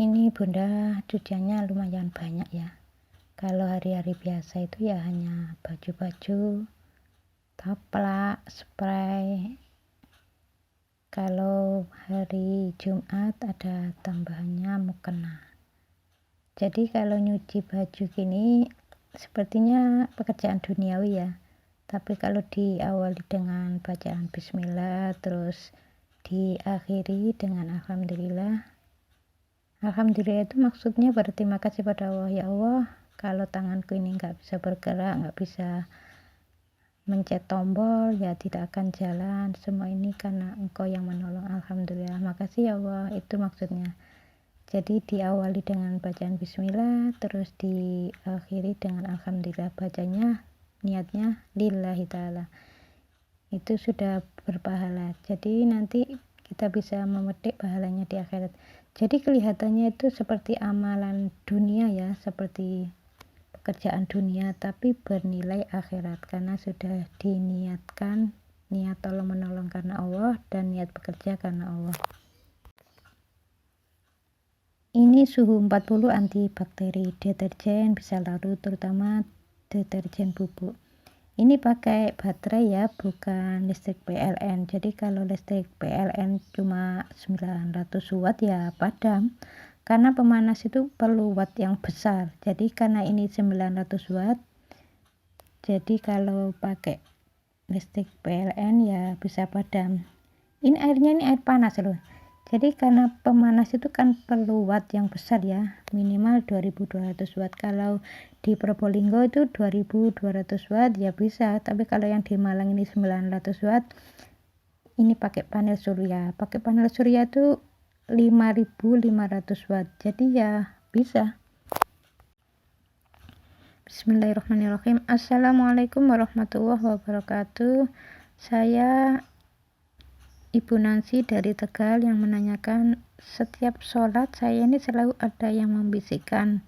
Ini bunda cuciannya lumayan banyak ya. Kalau hari-hari biasa itu ya hanya baju-baju, taplak, spray. Kalau hari Jumat ada tambahannya mukena. Jadi kalau nyuci baju gini sepertinya pekerjaan duniawi ya. Tapi kalau diawali dengan bacaan bismillah terus diakhiri dengan alhamdulillah. Alhamdulillah itu maksudnya berterima kasih pada Allah. Ya Allah, kalau tanganku ini nggak bisa bergerak, nggak bisa mencet tombol, ya tidak akan jalan. Semua ini karena Engkau yang menolong. Alhamdulillah, makasih ya Allah. Itu maksudnya. Jadi diawali dengan bacaan bismillah, terus diakhiri dengan alhamdulillah. Bacanya, niatnya lillahi ta'ala. Itu sudah berpahala. Jadi nanti kita bisa memetik pahalanya di akhirat. Jadi kelihatannya itu seperti amalan dunia ya, seperti pekerjaan dunia, tapi bernilai akhirat karena sudah diniatkan niat tolong menolong karena Allah dan niat bekerja karena Allah. Ini suhu 40 antibakteri, deterjen bisa larut, terutama deterjen bubuk. Ini pakai baterai ya, bukan listrik PLN. Jadi kalau listrik PLN cuma 900 watt ya padam. Karena pemanas itu perlu watt yang besar. Jadi karena ini 900 watt, jadi kalau pakai listrik PLN ya bisa padam. Ini airnya ini air panas loh. Jadi karena pemanas itu kan perlu watt yang besar ya, minimal 2200 watt. Kalau di Probolinggo itu 2200 watt ya bisa, tapi kalau yang di Malang ini 900 watt, ini pakai panel surya. Pakai panel surya itu 5500 watt, jadi ya bisa. Bismillahirrahmanirrahim. Assalamualaikum warahmatullahi wabarakatuh. Saya Ibu Nancy dari Tegal yang menanyakan, setiap sholat saya ini selalu ada yang membisikkan.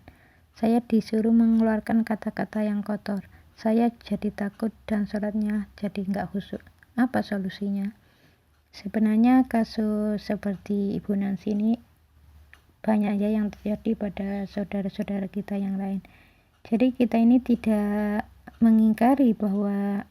Saya disuruh mengeluarkan kata-kata yang kotor. Saya jadi takut dan sholatnya jadi nggak khusyuk. Apa solusinya? Sebenarnya kasus seperti Ibu Nancy ini banyak ya yang terjadi pada saudara-saudara kita yang lain. Jadi kita ini tidak mengingkari bahwa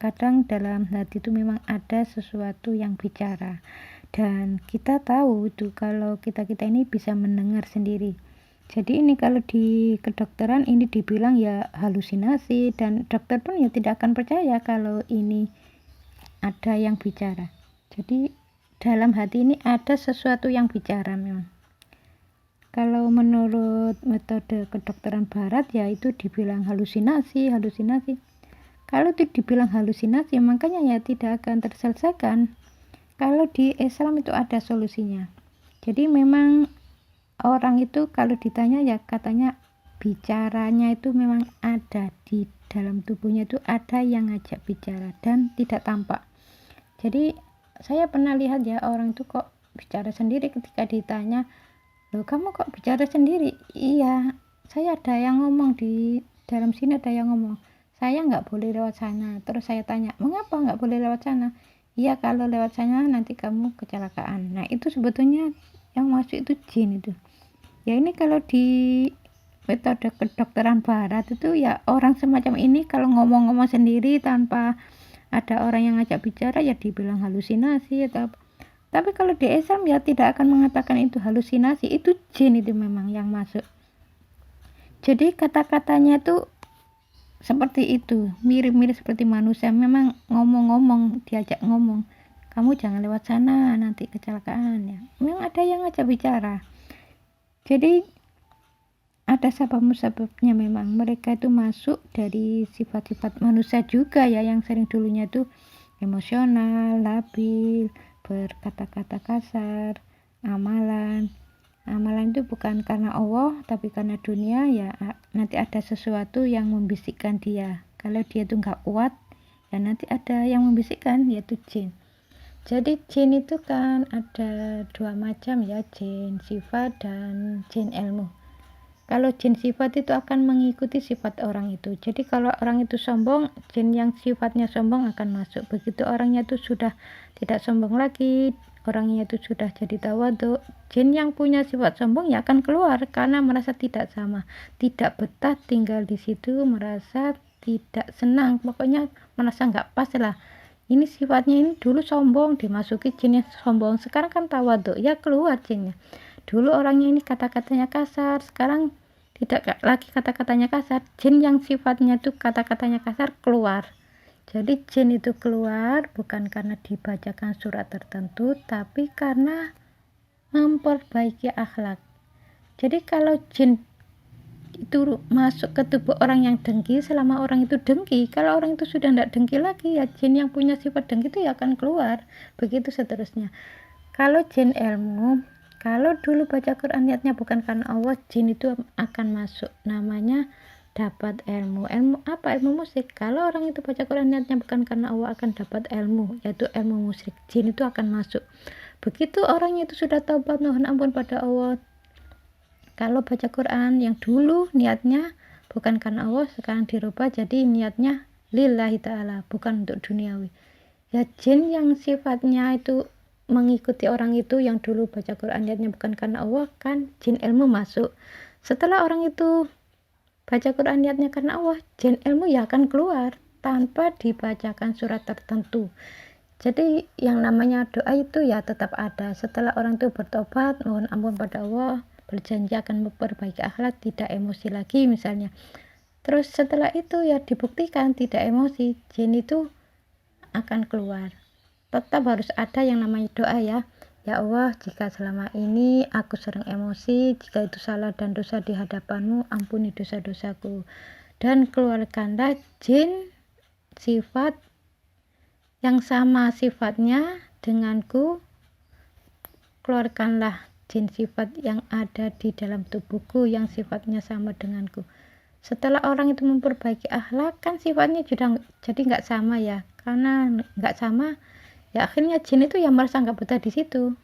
kadang dalam hati itu memang ada sesuatu yang bicara, dan kita tahu itu kalau kita ini bisa mendengar sendiri. Jadi ini kalau di kedokteran ini dibilang ya halusinasi, dan dokter pun ya tidak akan percaya kalau ini ada yang bicara. Jadi dalam hati ini ada sesuatu yang bicara memang. Kalau menurut metode kedokteran barat ya itu dibilang halusinasi. Kalau itu dibilang halusinasi, makanya ya tidak akan terselesaikan. Kalau di Islam itu ada solusinya. Jadi memang orang itu kalau ditanya ya katanya bicaranya itu memang ada di dalam tubuhnya, itu ada yang ngajak bicara dan tidak tampak. Jadi saya pernah lihat ya orang itu kok bicara sendiri ketika ditanya, "Loh, kamu kok bicara sendiri?" "Iya, saya ada yang ngomong di dalam sini, ada yang ngomong. Saya nggak boleh lewat sana." Terus saya tanya, "Mengapa nggak boleh lewat sana?" "Iya, kalau lewat sana nanti kamu kecelakaan." Nah itu sebetulnya yang masuk itu jin itu. Ya ini kalau di metode kedokteran barat itu ya orang semacam ini kalau ngomong-ngomong sendiri tanpa ada orang yang ngajak bicara ya dibilang halusinasi atau apa. Tapi kalau di Islam ya tidak akan mengatakan itu halusinasi, itu jin itu memang yang masuk. Jadi kata-katanya itu seperti itu, mirip-mirip seperti manusia, memang ngomong-ngomong, diajak ngomong, "Kamu jangan lewat sana, nanti kecelakaan." Ya memang ada yang ngajak bicara. Jadi ada sebab-sebabnya, memang mereka itu masuk dari sifat-sifat manusia juga ya, yang sering dulunya itu emosional, labil, berkata-kata kasar, amalan itu bukan karena Allah tapi karena dunia ya. Nanti ada sesuatu yang membisikkan dia. Kalau dia itu nggak kuat ya nanti ada yang membisikkan, yaitu jin. Jadi jin itu kan ada dua macam ya, jin sifat dan jin ilmu. Kalau jin sifat itu akan mengikuti sifat orang itu. Jadi kalau orang itu sombong, jin yang sifatnya sombong akan masuk. Begitu orangnya itu sudah tidak sombong lagi, orangnya itu sudah jadi tawadhu, jin yang punya sifat sombong ya akan keluar karena merasa tidak sama, tidak betah tinggal di situ, merasa tidak senang, pokoknya merasa nggak pas lah. Ini sifatnya ini dulu sombong, dimasuki jinnya sombong, sekarang kan tawadhu, ya keluar jinnya. Dulu orangnya ini kata-katanya kasar, sekarang tidak lagi kata-katanya kasar, jin yang sifatnya itu kata-katanya kasar keluar. Jadi jin itu keluar bukan karena dibacakan surat tertentu, tapi karena memperbaiki akhlak. Jadi kalau jin itu masuk ke tubuh orang yang dengki, selama orang itu dengki, kalau orang itu sudah tidak dengki lagi, ya jin yang punya sifat dengki itu ya akan keluar. Begitu seterusnya. Kalau jin ilmu, kalau dulu baca Quran niatnya bukan karena Allah, jin itu akan masuk. Namanya dapat ilmu. Ilmu apa? Ilmu musik. Kalau orang itu baca Quran niatnya bukan karena Allah, akan dapat ilmu, yaitu ilmu musik. Jin itu akan masuk. Begitu orangnya itu sudah taubat mohon ampun pada Allah. Kalau baca Quran yang dulu niatnya bukan karena Allah, sekarang dirubah jadi niatnya lillahi ta'ala, bukan untuk duniawi. Ya jin yang sifatnya itu mengikuti orang itu, yang dulu baca Quran niatnya bukan karena Allah, kan jin ilmu masuk. Setelah orang itu baca Quran niatnya karena Allah, jin ilmu ya akan keluar tanpa dibacakan surat tertentu. Jadi yang namanya doa itu ya tetap ada. Setelah orang itu bertobat mohon ampun pada Allah, berjanji akan memperbaiki akhlak, tidak emosi lagi misalnya. Terus setelah itu ya dibuktikan tidak emosi, jin itu akan keluar. Tetap harus ada yang namanya doa ya. Ya Allah, jika selama ini aku sering emosi, jika itu salah dan dosa di hadapanmu, ampuni dosa-dosaku. Dan keluarkanlah jin sifat yang sama sifatnya denganku. Keluarkanlah jin sifat yang ada di dalam tubuhku yang sifatnya sama denganku. Setelah orang itu memperbaiki akhlak, kan sifatnya sudah jadi nggak sama ya. Karena nggak sama, ya akhirnya jin itu yang merasa nggak betah di situ.